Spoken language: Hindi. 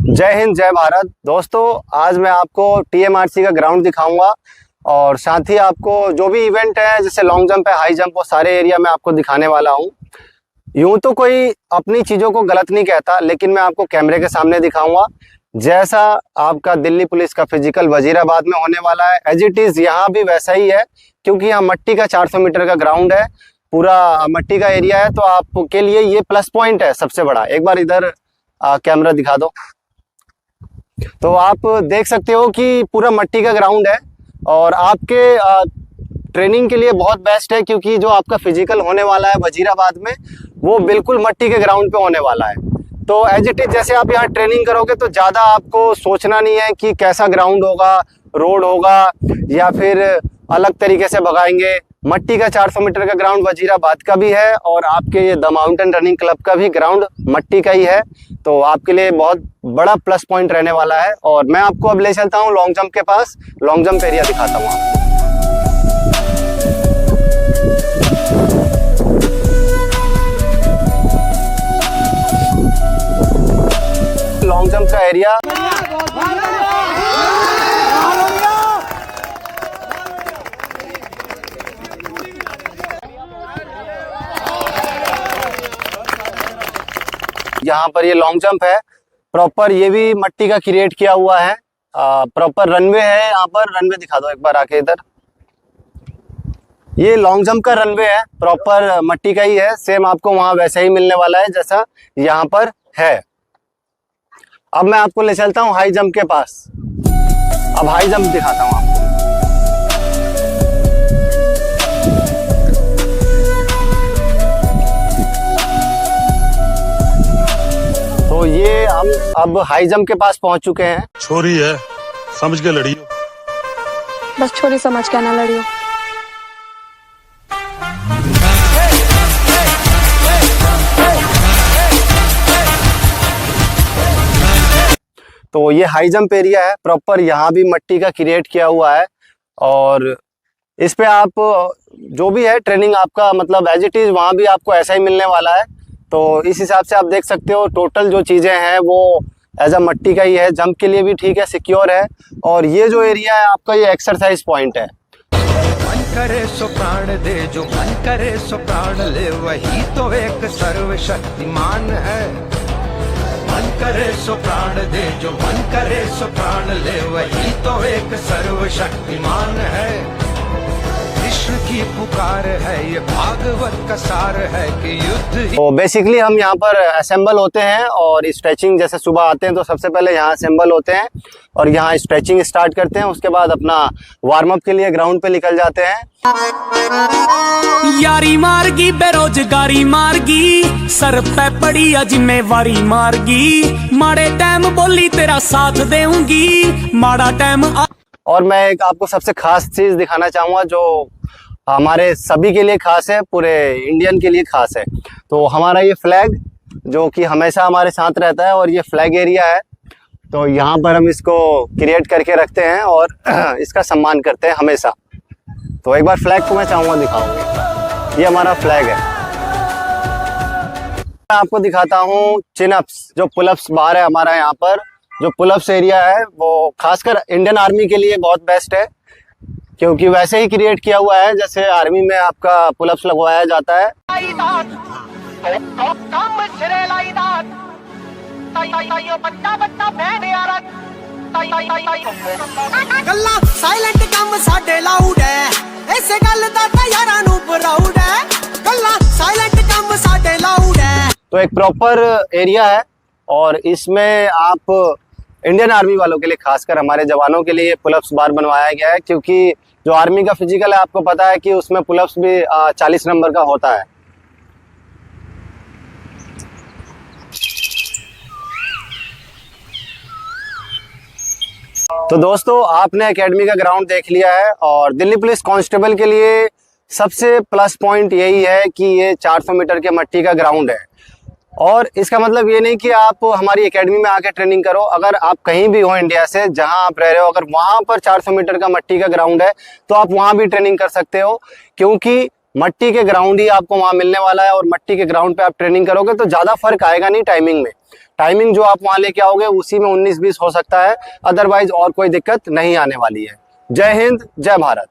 जय हिंद जय भारत दोस्तों। आज मैं आपको टीएमआरसी का ग्राउंड दिखाऊंगा और साथ ही आपको जो भी इवेंट है जैसे लॉन्ग जंप है, हाई जंप, वो सारे एरिया में आपको दिखाने वाला हूं। यूं तो कोई अपनी चीज़ों को गलत नहीं कहता, लेकिन मैं आपको कैमरे के सामने दिखाऊंगा। जैसा आपका दिल्ली पुलिस का फिजिकल वजीराबाद में होने वाला है, एज इट इज़ यहाँ भी वैसा ही है, क्योंकि यहाँ मट्टी का 400 मीटर का ग्राउंड है, पूरा मट्टी का एरिया है। तो आपके लिए ये प्लस पॉइंट है सबसे बड़ा। एक बार इधर कैमरा दिखा दो। तो आप देख सकते हो कि पूरा मट्टी का ग्राउंड है और आपके ट्रेनिंग के लिए बहुत बेस्ट है, क्योंकि जो आपका फिजिकल होने वाला है वजीराबाद में वो बिल्कुल मट्टी के ग्राउंड पे होने वाला है। तो एज इट इज जैसे आप यहाँ ट्रेनिंग करोगे तो ज़्यादा आपको सोचना नहीं है कि कैसा ग्राउंड होगा, रोड होगा या फिर अलग तरीके से भगाएंगे। मट्टी का 400 मीटर का ग्राउंड वजीराबाद का भी है और आपके ये द माउंटेन रनिंग क्लब का भी ग्राउंड मट्टी का ही है। तो आपके लिए बहुत बड़ा प्लस पॉइंट रहने वाला है। और मैं आपको अब ले चलता हूँ लॉन्ग जंप के पास, लॉन्ग जंप एरिया दिखाता हूँ आपको। लॉन्ग जंप का एरिया यहाँ पर ये लॉन्ग जंप है प्रॉपर, ये भी मट्टी का क्रिएट किया हुआ है। प्रॉपर रनवे है यहाँ पर। रनवे दिखा दो एक बार आके इधर। ये लॉन्ग जंप का रनवे है, प्रॉपर मट्टी का ही है। सेम आपको वहाँ वैसा ही मिलने वाला है जैसा यहाँ पर है। अब मैं आपको ले चलता हूँ हाई जंप के पास। अब हाई जंप दिखाता हूँ आपको। तो ये हम अब हाई जंप के पास पहुंच चुके हैं। छोरी है, समझ के लड़ियो। बस छोरी समझ के ना लड़ियो। तो ये हाई जंप एरिया है प्रॉपर, यहाँ भी मट्टी का क्रिएट किया हुआ है और इस पे आप जो भी है ट्रेनिंग आपका मतलब एज इट इज वहाँ भी आपको ऐसा ही मिलने वाला है। तो इस हिसाब से आप देख सकते हो टोटल जो चीज़ें हैं वो एज अ मट्टी का ही है। जंप के लिए भी ठीक है, सिक्योर है। और ये जो एरिया है आपका, ये एक्सरसाइज पॉइंट है। मन करे सो प्राण दे, जो मन करे सो प्राण ले, वही तो एक सर्वशक्तिमान है। मन करे सो प्राण दे, जो मन करे सो प्राण ले, वही तो एक सर्वशक्तिमान है। कृष्ण की पुकार है, ये भागवत का सार है कि युद्ध। तो बेसिकली हम यहाँ पर असेंबल होते हैं और स्ट्रेचिंग, जैसे सुबह आते हैं तो सबसे पहले यहाँ असेंबल होते हैं और यहाँ स्ट्रेचिंग स्टार्ट करते हैं। उसके बाद अपना वार्म अप के लिए ग्राउंड पे निकल जाते हैं। यारी मारगी बेरोजगारी मारगी, सर पे पड़ी जिम्मेवारी मारगी, माड़े टाइम बोली तेरा साथ देऊंगी, माड़ा टाइम। और मैं एक आपको सबसे खास चीज दिखाना चाहूँगा जो हमारे सभी के लिए खास है, पूरे इंडियन के लिए खास है। तो हमारा ये फ्लैग जो कि हमेशा हमारे साथ रहता है और ये फ्लैग एरिया है। तो यहाँ पर हम इसको क्रिएट करके रखते हैं और इसका सम्मान करते हैं हमेशा। तो एक बार फ्लैग को मैं चाहूँगा दिखाऊंगी। ये हमारा फ्लैग है। मैं आपको दिखाता हूँ चिनअप्स, जो पुलअप्स बार है हमारा यहाँ पर। जो पुलअप्स एरिया है वो खासकर इंडियन आर्मी के लिए बहुत बेस्ट है, क्योंकि वैसे ही क्रिएट किया हुआ है जैसे आर्मी में आपका पुलअप्स लगवाया जाता है। तो एक प्रॉपर एरिया है और इसमें आप इंडियन आर्मी वालों के लिए, खासकर हमारे जवानों के लिए पुलअप्स बार बनवाया गया है, क्योंकि जो आर्मी का फिजिकल है आपको पता है कि उसमें पुलअप्स भी 40 नंबर का होता है। तो दोस्तों आपने एकेडमी का ग्राउंड देख लिया है और दिल्ली पुलिस कांस्टेबल के लिए सबसे प्लस पॉइंट यही है कि ये 400 मीटर के मट्टी का ग्राउंड है। और इसका मतलब ये नहीं कि आप हमारी एकेडमी में आके ट्रेनिंग करो। अगर आप कहीं भी हो इंडिया से, जहां आप रह रहे हो, अगर वहां पर 400 मीटर का मट्टी का ग्राउंड है तो आप वहां भी ट्रेनिंग कर सकते हो, क्योंकि मट्टी के ग्राउंड ही आपको वहाँ मिलने वाला है, और मट्टी के ग्राउंड पे आप ट्रेनिंग करोगे तो ज़्यादा फर्क आएगा नहीं टाइमिंग में। टाइमिंग जो आप वहाँ लेके आओगे उसी में 19-20 हो सकता है, अदरवाइज और कोई दिक्कत नहीं आने वाली है। जय हिंद, जय भारत।